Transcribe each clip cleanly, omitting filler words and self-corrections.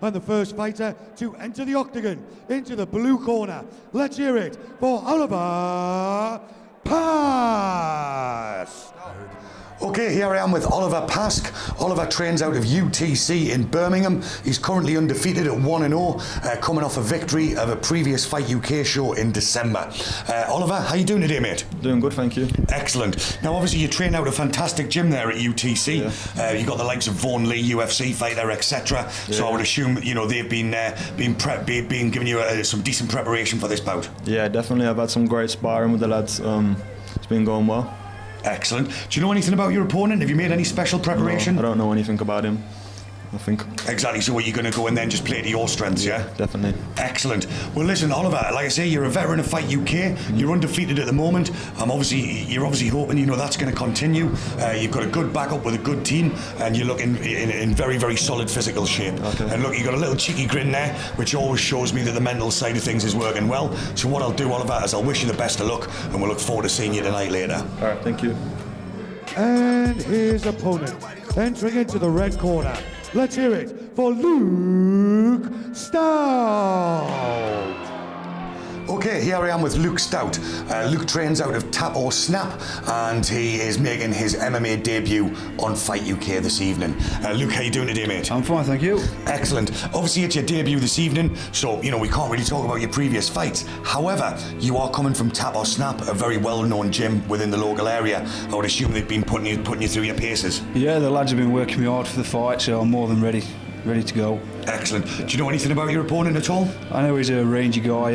And the first fighter to enter the octagon into the blue corner. Let's hear it for Oliver Pasque. Okay, here I am with Oliver Pasque. Oliver trains out of UTC in Birmingham. He's currently undefeated at 1-0, coming off a victory of a previous Fight UK show in December. Oliver, how you doing today, mate? Doing good, thank you. Excellent. Now, obviously, you train out a fantastic gym there at UTC. Yeah. You've got the likes of Vaughan Lee, UFC fighter, etc. Yeah. So I would assume, you know, they've been giving you some decent preparation for this bout. Yeah, definitely. I've had some great sparring with the lads. It's been going well. Excellent. Do you know anything about your opponent? Have you made any special preparation? No, I don't know anything about him. Nothing. Exactly, so what, you're going to go and then just play to your strengths, yeah? Definitely. Excellent. Well, listen, Oliver, like I say, you're a veteran of Fight UK. You're undefeated at the moment. You're obviously hoping, you know, that's going to continue. You've got a good backup with a good team, and you're looking in very, very solid physical shape. Okay. And look, you've got a little cheeky grin there, which always shows me that the mental side of things is working well. So what I'll do, Oliver, is I'll wish you the best of luck, and we'll look forward to seeing you tonight later. All right, thank you. And his opponent entering into the red corner. Let's hear it for Luke Stout. Okay, here I am with Luke Stout. Luke trains out of Tap or Snap, and he is making his MMA debut on Fight UK this evening. Luke, how you doing today, mate? I'm fine, thank you. Excellent. Obviously, it's your debut this evening, so, you know, we can't really talk about your previous fights. However, you are coming from Tap or Snap, a very well-known gym within the local area. I would assume they've been putting you through your paces. Yeah, the lads have been working me hard for the fight, so I'm more than ready to go. Excellent. Do you know anything about your opponent at all? I know he's a rangy guy,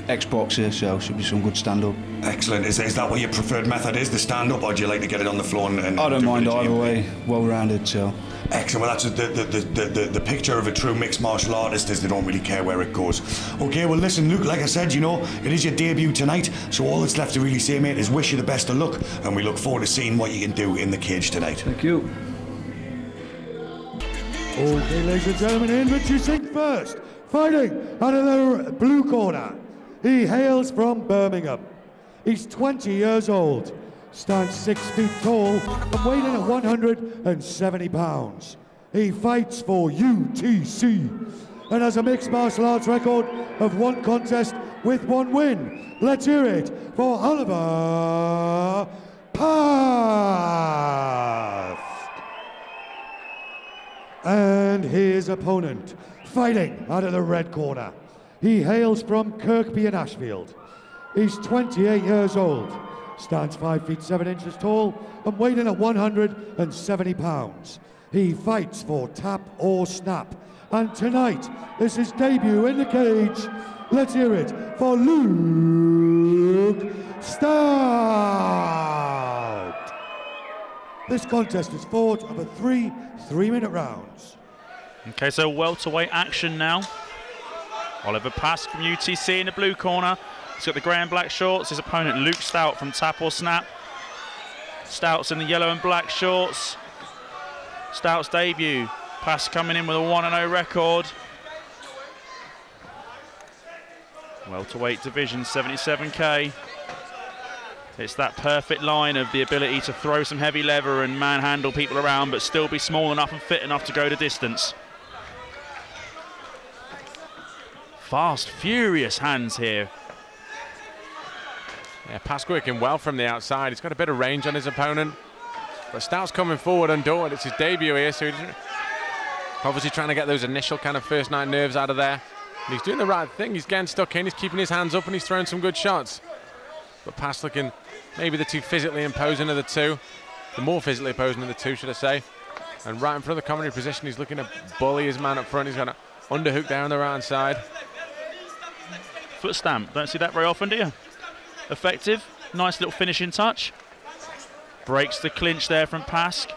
ex-boxer, so should be some good stand-up. Excellent. Is that what your preferred method is, the stand-up, or do you like to get it on the floor and I don't mind either way, well-rounded, so. Excellent. Well, that's the picture of a true mixed martial artist, is they don't really care where it goes. Okay, well, listen, Luke, like I said, you know, it is your debut tonight, so all that's left to really say, mate, is wish you the best of luck, and we look forward to seeing what you can do in the cage tonight. Thank you. Okay, ladies and gentlemen, introducing first, fighting out of the blue corner. He hails from Birmingham. He's 20 years old, stands 6 feet tall, and weighing in at 170 pounds. He fights for UTC and has a mixed martial arts record of 1 contest with 1 win. Let's hear it for Oliver Pasque. And his opponent, fighting out of the red corner. He hails from Kirkby in Ashfield. He's 28 years old, stands 5 feet 7 inches tall, and weighing in at 170 pounds. He fights for Tap or Snap. And tonight is his debut in the cage. Let's hear it for Luke Stout. This contest is fought over 3 3-minute rounds. Okay, so welterweight action now. Oliver Pasque from UTC in the blue corner. He's got the grey and black shorts. His opponent, Luke Stout from Tap or Snap. Stout's in the yellow and black shorts. Stout's debut. Pasque coming in with a 1-0 record. Welterweight division, 77k. It's that perfect line of the ability to throw some heavy lever and manhandle people around, but still be small enough and fit enough to go the distance. Fast, furious hands here. Yeah, Pasque working well from the outside. He's got a bit of range on his opponent, but Stout's coming forward undaunted. It's his debut here, so he's obviously trying to get those initial kind of first night nerves out of there. And he's doing the right thing. He's getting stuck in. He's keeping his hands up and he's throwing some good shots. But Pasque looking maybe the too physically imposing of the two. The more physically opposing of the two, should I say. And right in front of the commentary position, he's looking to bully his man up front. He's got an underhook there on the right side. Foot stamp, don't see that very often, do you? Effective, nice little finishing touch. Breaks the clinch there from Pasque.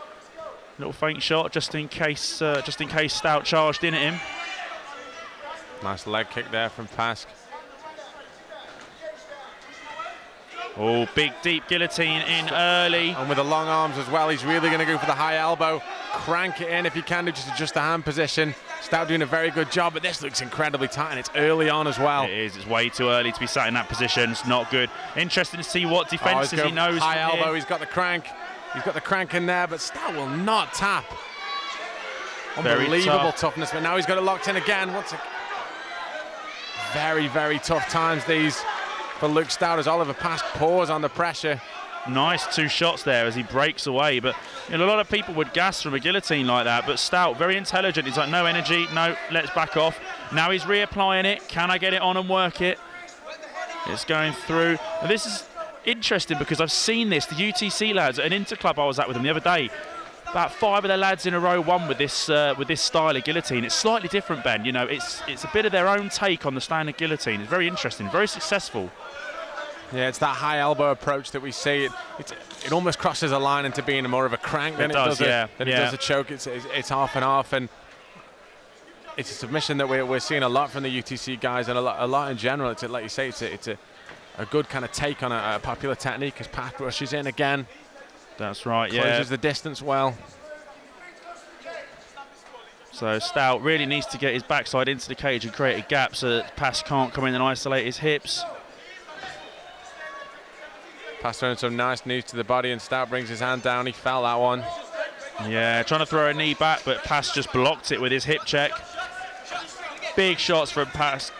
Little feint shot just in case Stout charged in at him. Nice leg kick there from Pasque. Oh, big deep guillotine in early. And with the long arms as well, he's really going to go for the high elbow. Crank it in if he can do, just adjust the hand position. Stout doing a very good job, but this looks incredibly tight and it's early on as well. It is, it's way too early to be sat in that position. It's not good. Interesting to see what defences he knows. High elbow, he's got the crank. He's got the crank in there, but Stout will not tap. Unbelievable toughness, but now he's got it locked in again. Very, very tough times these for Luke Stout as Oliver Pasque pours on the pressure. Nice 2 shots there as he breaks away, but you know, a lot of people would gas from a guillotine like that, but Stout, very intelligent. He's like, no energy, no, let's back off. Now he's reapplying it. Can I get it on and work it? It's going through. Now this is interesting because I've seen this, the UTC lads at an interclub I was at with them the other day. About 5 of the lads in a row won with this style of guillotine. It's slightly different, Ben. You know, it's a bit of their own take on the standard guillotine. It's very interesting, very successful. Yeah, it's that high elbow approach that we see. It almost crosses a line into being more of a crank than it does a choke. It's half and half, and it's a submission that we're seeing a lot from the UTC guys, and a lot in general. It's like you say, it's a good kind of take on a popular technique as Pasque rushes in again. That's right, Closes the distance well. So Stout really needs to get his backside into the cage and create a gap so that Pasque can't come in and isolate his hips. Pasque throwing some nice knees to the body, and Stout brings his hand down. He fell that one. Yeah, trying to throw a knee back, but Pasque just blocked it with his hip check. Big shots from Pasque.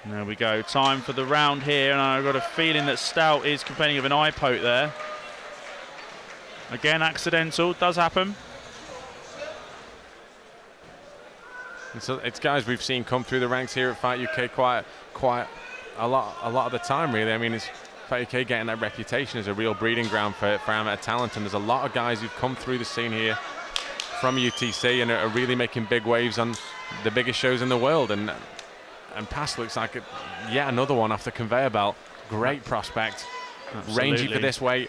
There we go, time for the round here, and I've got a feeling that Stout is complaining of an eye poke there. Again, accidental, does happen. And so it's guys we've seen come through the ranks here at Fight UK quite a lot of the time, really. I mean, it's Fight UK getting that reputation as a real breeding ground for amateur talent, and there's a lot of guys who've come through the scene here from UTC and are really making big waves on the biggest shows in the world. And Pasque looks like yet another one off the conveyor belt. Great prospect. Absolutely. Rangy for this weight.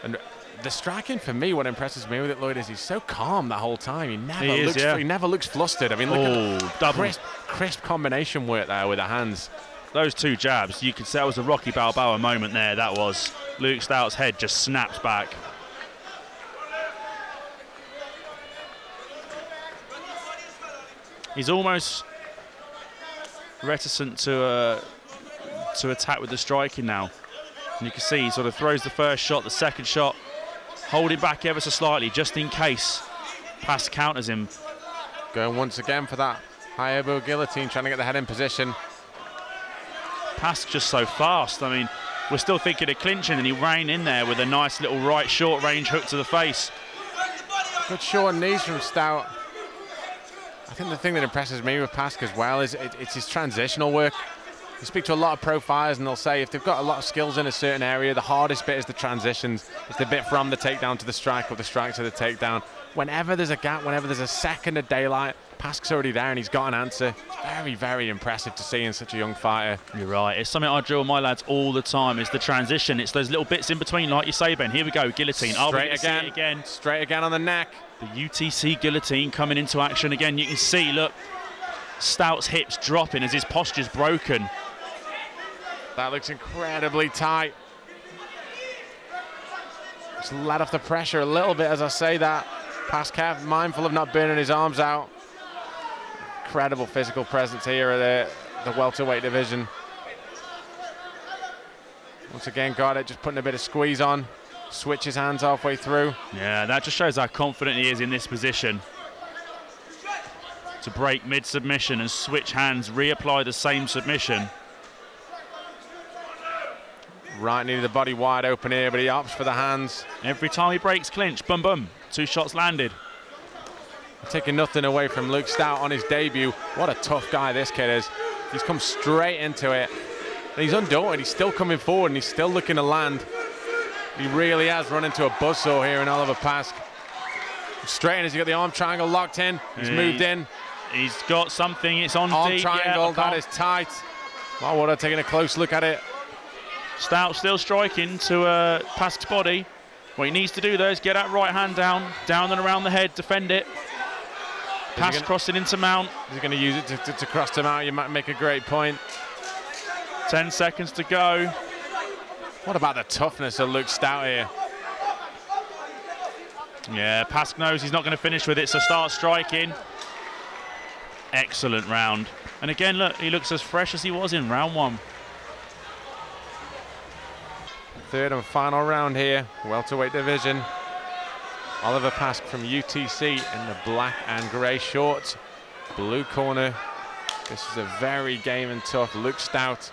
And the striking for me, what impresses me with it, Lloyd, is he's so calm the whole time. He never looks flustered. I mean, look at the crisp combination work there with the hands. Those 2 jabs, you could say it was a Rocky Balboa moment there. That was. Luke Stout's head just snapped back. He's almost reticent to attack with the striking now. And you can see he sort of throws the first shot, the second shot, holding back ever so slightly just in case Pasque counters him. Going once again for that high elbow guillotine, trying to get the head in position. Pasque just so fast. I mean, we're still thinking of clinching, and he ran in there with a nice little right short range hook to the face. Good short knees from Stout. I think the thing that impresses me with Pasque as well is it's his transitional work. You speak to a lot of pro fighters and they'll say if they've got a lot of skills in a certain area, the hardest bit is the transitions. It's the bit from the takedown to the strike or the strike to the takedown. Whenever there's a gap, whenever there's a second of daylight, Pasque's already there and he's got an answer. It's very, very impressive to see in such a young fighter. You're right. It's something I drill my lads all the time, is the transition. It's those little bits in between, like you say, Ben. Here we go, guillotine. Straight again. Straight again on the neck. The UTC guillotine coming into action again. You can see, look, Stout's hips dropping as his posture's broken. That looks incredibly tight. Just let off the pressure a little bit as I say that. Pasque mindful of not burning his arms out. Incredible physical presence here at the welterweight division. Once again, got it, just putting a bit of squeeze on. Switch his hands halfway through. Yeah, that just shows how confident he is in this position. To break mid-submission and switch hands, reapply the same submission. Right knee to the body wide open here, but he opts for the hands. Every time he breaks clinch, boom, boom, 2 shots landed. Taking nothing away from Luke Stout on his debut. What a tough guy this kid is. He's come straight into it. And he's undaunted, he's still coming forward and he's still looking to land. He really has run into a buzzsaw here in Oliver Pasque. Straight in as he got the arm triangle locked in. He's moved in. He's got something, it's on arm deep. Triangle, yeah, that is tight. Marwater taking a close look at it. Stout still striking to Pasque's body. What he needs to do though is get that right hand down and around the head, defend it. Pasque crossing into mount. Is he going to use it to cross to mount? You might make a great point. 10 seconds to go. What about the toughness of Luke Stout here? Yeah, Pasque knows he's not going to finish with it, so start striking. Excellent round. And again, look, he looks as fresh as he was in round 1. Third and final round here, welterweight division. Oliver Pasque from UTC in the black and grey shorts. Blue corner, this is a very game and tough Luke Stout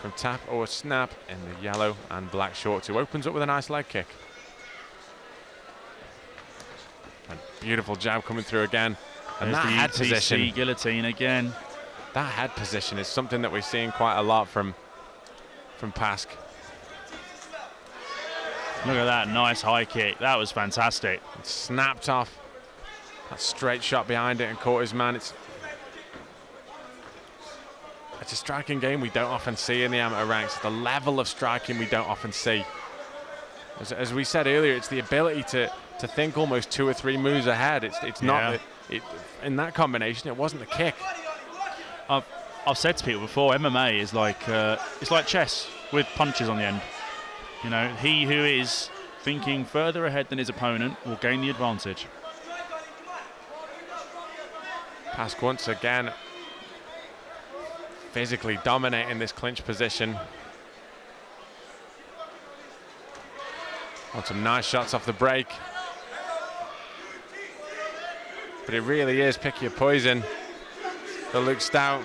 from Tap or Snap in the yellow and black shorts, who opens up with a nice leg kick. A beautiful jab coming through again. And there's that the head UTC position, guillotine again. that head position is something that we're seeing quite a lot from Pasque. Look at that nice high kick. That was fantastic. It snapped off. That straight shot behind it and caught his man. It's a striking game we don't often see in the amateur ranks. The level of striking we don't often see. As we said earlier, it's the ability to think almost 2 or 3 moves ahead. It's not in that combination. It wasn't the kick. I've said to people before, MMA is like it's like chess with punches on the end. You know, he who is thinking further ahead than his opponent will gain the advantage. Pasque once again physically dominating this clinch position. On some nice shots off the break. But it really is pick your poison for Luke Stout.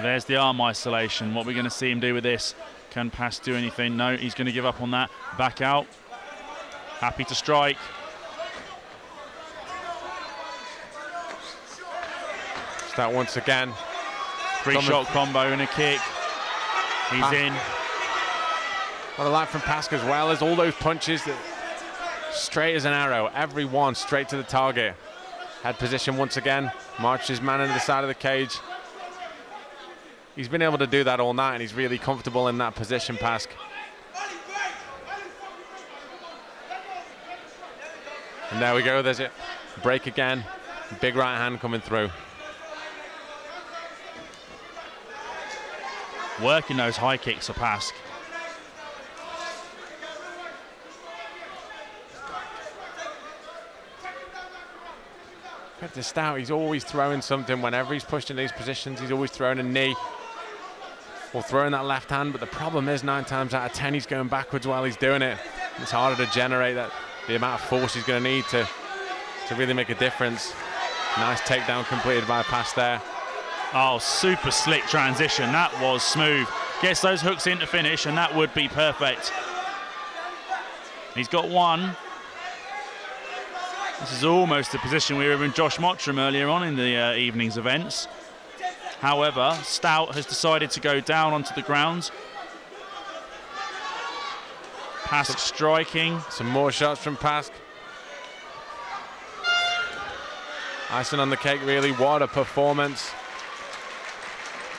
There's the arm isolation. What we're going to see him do with this. Can Pasque do anything? No, he's going to give up on that. Back out. Happy to strike. Stout once again. 3-shot combo and a kick. He's in. What I like from Pasque as well is all those punches that straight as an arrow. Every one straight to the target. Head position once again. Marched his man into the side of the cage. He's been able to do that all night, and he's really comfortable in that position, Pasque. And there we go, there's it. Break again. Big right hand coming through. Working those high kicks for Pasque. Credit to Stout, he's always throwing something. Whenever he's pushed in these positions, he's always throwing a knee or throwing that left hand, but the problem is 9 times out of 10 he's going backwards while he's doing it. It's harder to generate the amount of force he's going to need to really make a difference. Nice takedown completed by Pasque there. Oh, super slick transition. That was smooth. Gets those hooks in to finish, and that would be perfect. He's got one. This is almost the position we were in Josh Mottram earlier on in the evening's events. However, Stout has decided to go down onto the ground. Pasque striking. Some more shots from Pasque. Icing on the cake, really. What a performance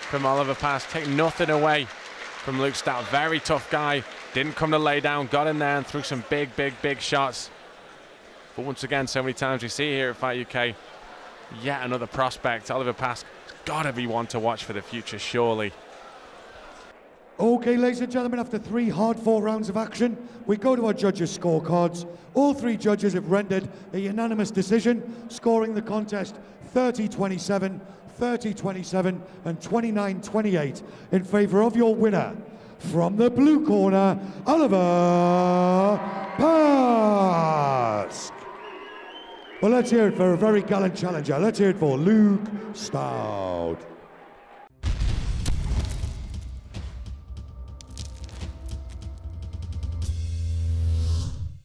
from Oliver Pasque. Take nothing away from Luke Stout. Very tough guy. Didn't come to lay down. Got in there and threw some big shots. But once again, so many times we see here at Fight UK, yet another prospect. Oliver Pasque has got to be one to watch for the future, surely. Okay, ladies and gentlemen, after 3 hard-fought rounds of action, we go to our judges' scorecards. All 3 judges have rendered a unanimous decision, scoring the contest 30-27, 30-27, and 29-28 in favour of your winner. From the blue corner, Oliver Pasque. Well, let's hear it for a very gallant challenger. Let's hear it for Luke Stout.